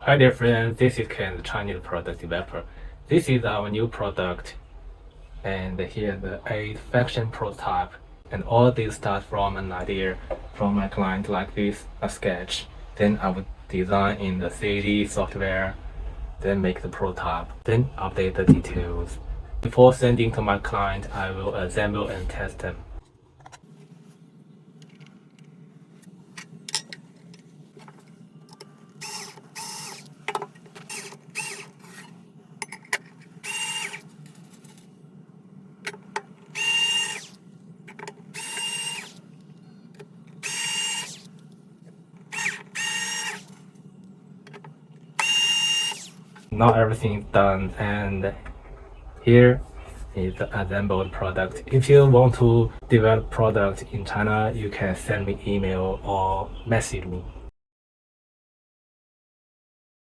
Hi dear friends, this is Ken, the Chinese product developer. This is our new product, and here's the 8 faction prototype. And all this starts from an idea from my client like this, a sketch. Then I would design in the CD software, then make the prototype, then update the details. Before sending to my client, I will assemble and test them. Now everything is done, and here is the assembled product. If you want to develop product in China, you can send me email or message me.